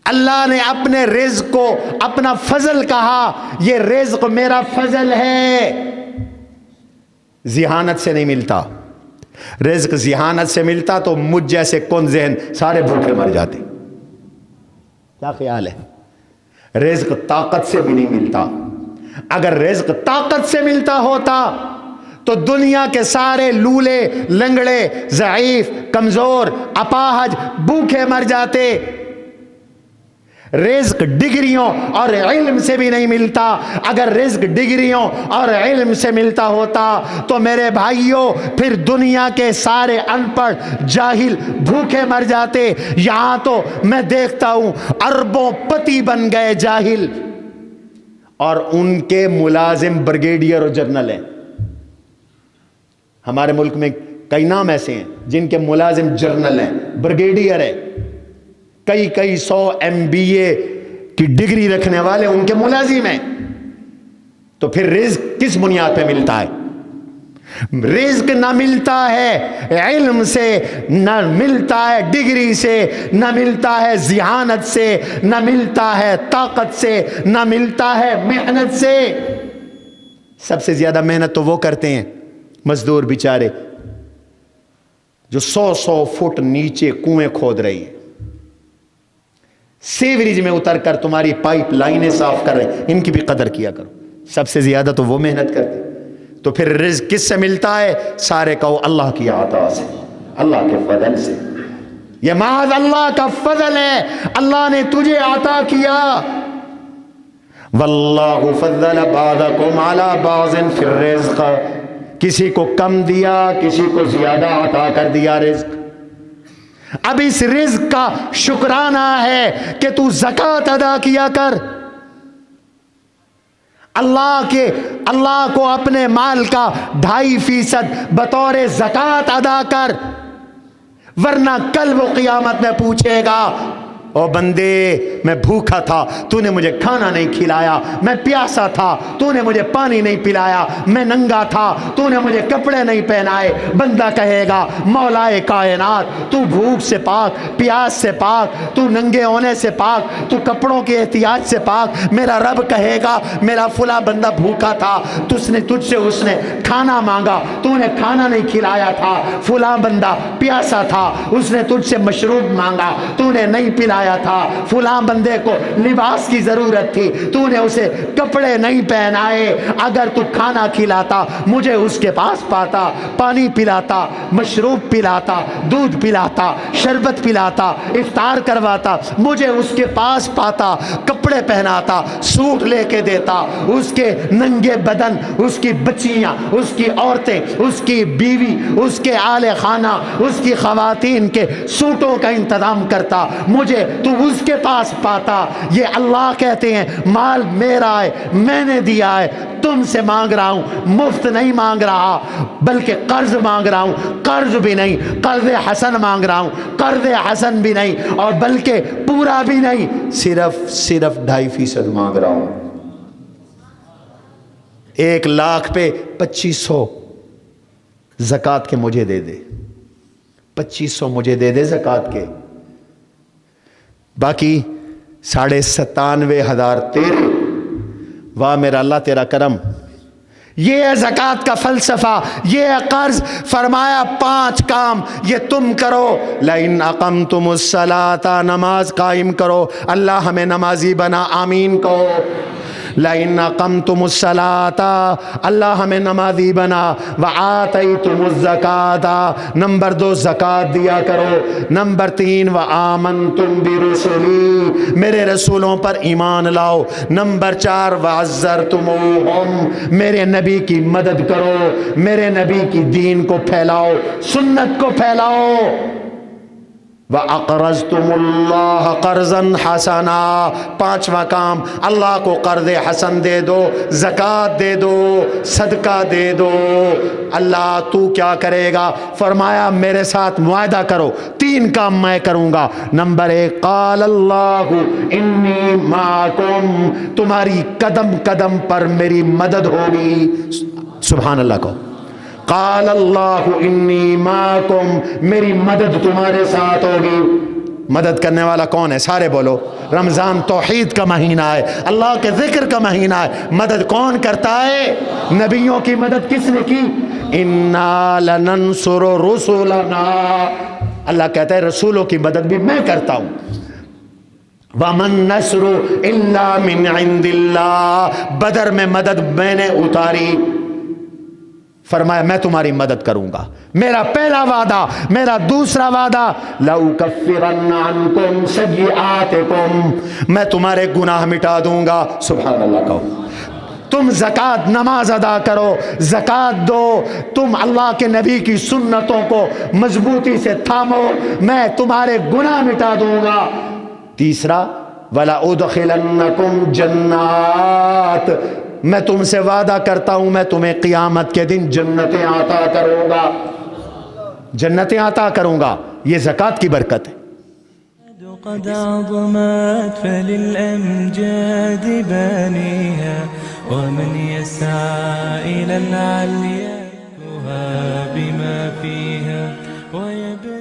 اللہ نے اپنے رزق کو اپنا فضل کہا، یہ رزق میرا فضل ہے، ذہانت سے نہیں ملتا۔ رزق ذہانت سے ملتا تو مجھ جیسے کون ذہن سارے بھوکے مر جاتے۔ کیا خیال ہے؟ رزق طاقت سے بھی نہیں ملتا۔ اگر رزق طاقت سے ملتا ہوتا تو دنیا کے سارے لولے، لنگڑے، ضعیف، کمزور، اپاہج بھوکے مر جاتے۔ رزق ڈگریوں اور علم سے بھی نہیں ملتا۔ اگر رزق ڈگریوں اور علم سے ملتا ہوتا تو میرے بھائیوں پھر دنیا کے سارے ان پڑھ جاہل بھوکے مر جاتے۔ یہاں تو میں دیکھتا ہوں اربوں پتی بن گئے جاہل، اور ان کے ملازم بریگیڈیئر اور جنرل ہیں۔ ہمارے ملک میں کئی نام ایسے ہیں جن کے ملازم جنرل ہیں، بریگیڈیئر ہیں، کئی 100 MBA کی ڈگری رکھنے والے ان کے ملازم ہیں۔ تو پھر رزق کس بنیاد پہ ملتا ہے؟ رزق نہ ملتا ہے علم سے، نہ ملتا ہے ڈگری سے، نہ ملتا ہے ذہانت سے، نہ ملتا ہے طاقت سے، نہ ملتا ہے محنت سے۔ سب سے زیادہ محنت تو وہ کرتے ہیں مزدور بیچارے جو 100 فٹ نیچے کنویں کھود رہی ہیں، سیوریج میں اتر کر تمہاری پائپ لائنیں صاف کر رہے ہیں، ان کی بھی قدر کیا کرو۔ سب سے زیادہ تو وہ محنت کرتے۔ تو پھر رزق کس سے ملتا ہے؟ سارے کہو اللہ کی عطا سے، اللہ کے فضل سے۔ یہ محض اللہ کا فضل ہے، اللہ نے تجھے عطا کیا۔ واللہ فضل بعضکم علی بعض فی الرزق، کسی کو کم دیا، کسی کو زیادہ عطا کر دیا رزق۔ اب اس رزق کا شکرانہ ہے کہ تو زکوٰۃ ادا کیا کر، اللہ کو اپنے مال کا 2.5% بطور زکوٰۃ ادا کر، ورنہ کل وہ قیامت میں پوچھے گا او بندے میں بھوکا تھا تو نے مجھے کھانا نہیں کھلایا، میں پیاسا تھا تو نے مجھے پانی نہیں پلایا، میں ننگا تھا تو نے مجھے کپڑے نہیں پہنائے۔ بندہ کہے گا مولا کائنات تو بھوک سے پاک، پیاس سے پاک، تو ننگے ہونے سے پاک، تو کپڑوں کے احتیاج سے پاک۔ میرا رب کہے گا میرا فلاں بندہ بھوکا تھا، تجھ سے اس نے کھانا مانگا، تو نے کھانا نہیں کھلایا تھا۔ فلاں بندہ پیاسا تھا، اس نے تجھ سے مشروب مانگا، تو نے نہیں پلایا تھا۔ فلاں بندے کو لباس کی ضرورت تھی، تو نے اسے کپڑے نہیں پہنائے۔ اگر تو کھانا کھلاتا مجھے اس کے پاس پاتا، پانی پلاتا، مشروب پلاتا، دودھ پلاتا، شربت پلاتا، افطار کرواتا، مجھے اس کے پاس پاتا، کپڑے پہناتا، سوٹ لے کے دیتا، اس کے ننگے بدن، اس کی بچیاں، اس کی عورتیں، اس کی بیوی، اس کے آل خانہ، اس کی خواتین کے سوٹوں کا انتظام کرتا، مجھے تو اس کے پاس پاتا۔ یہ اللہ کہتے ہیں مال میرا ہے، میں نے دیا ہے، تم سے مانگ رہا ہوں، مفت نہیں مانگ رہا بلکہ قرض مانگ رہا ہوں، قرض بھی نہیں، قرض حسن مانگ رہا ہوں، قرض حسن بھی نہیں اور بلکہ پورا بھی نہیں، صرف 2.5% مانگ رہا ہوں۔ 1 لاکھ پہ 2500 زکوٰۃ کے مجھے دے دے، 2500 مجھے دے دے زکوٰۃ کے، باقی 97,500 تیرے۔ واہ میرا اللہ تیرا کرم۔ یہ ہے زکوٰۃ کا فلسفہ، یہ ہے قرض۔ فرمایا 5 کام یہ تم کرو، لئن اقمتم الصلاۃ، نماز قائم کرو، اللہ ہمیں نمازی بنا، آمین کہو۔ لئن اقمتم الصلاۃ، اللہ ہمیں نمازی بنا، وآتیتم الزکاۃ، نمبر 2 زکوٰۃ دیا کرو، نمبر 3 وآمنتم برسلی، میرے رسولوں پر ایمان لاؤ، نمبر 4 وعزرتموہم، میرے نبی کی مدد کرو، میرے نبی کی دین کو پھیلاؤ، سنت کو پھیلاؤ۔ وَأَقْرَضْتُمُ اللَّهَ قَرْضًا حَسَنًا، 5واں کام اللہ کو قرض حسن دے دو، زکوٰۃ دے دو، صدقہ دے دو۔ اللہ تو کیا کرے گا؟ فرمایا میرے ساتھ معاہدہ کرو، 3 کام میں کروں گا۔ نمبر 1 قال اللہ انی معکم، تمہاری قدم قدم پر میری مدد ہوگی، سبحان اللہ کو۔ قال اللہ انی معکم، میری مدد تمہارے ساتھ ہوگی۔ مدد کرنے والا کون ہے؟ سارے بولو رمضان توحید کا مہینہ ہے، اللہ کے ذکر کا مہینہ ہے۔ مدد کون کرتا ہے؟ نبیوں کی مدد کس نے کی؟ اِنَّا لَنَنْصُرُ رُسُلَنَا، اللہ کہتا ہے رسولوں کی مدد بھی میں کرتا ہوں۔ وَمَن نَصْرُ إِلَّا مِنْ عِنْدِ اللَّهِ، بدر میں مدد میں نے اتاری، فرمایا میں تمہاری مدد کروں گا، میرا پہلا وعدہ، میرا دوسرا وعدہ، لَأُكَفِّرَنَّ عَنْكُمْ سَيِّئَاتِكُمْ، میں تمہارے گناہ مٹا دوں گا۔ سبحان اللہ کہو۔ تم زکوٰۃ نماز ادا کرو، زکوٰۃ دو، تم اللہ کے نبی کی سنتوں کو مضبوطی سے تھامو، میں تمہارے گناہ مٹا دوں گا۔ تیسرا وَلَأُدْخِلَنَّكُمْ جَنَّاتٍ، میں تم سے وعدہ کرتا ہوں میں تمہیں قیامت کے دن جنتیں عطا کروں گا، جنتیں عطا کروں گا۔ یہ زکوٰۃ کی برکت ہے۔ قد عظمت فللأمجاد بانيها ومن يسعى إلى العليا بما فيها ويبقى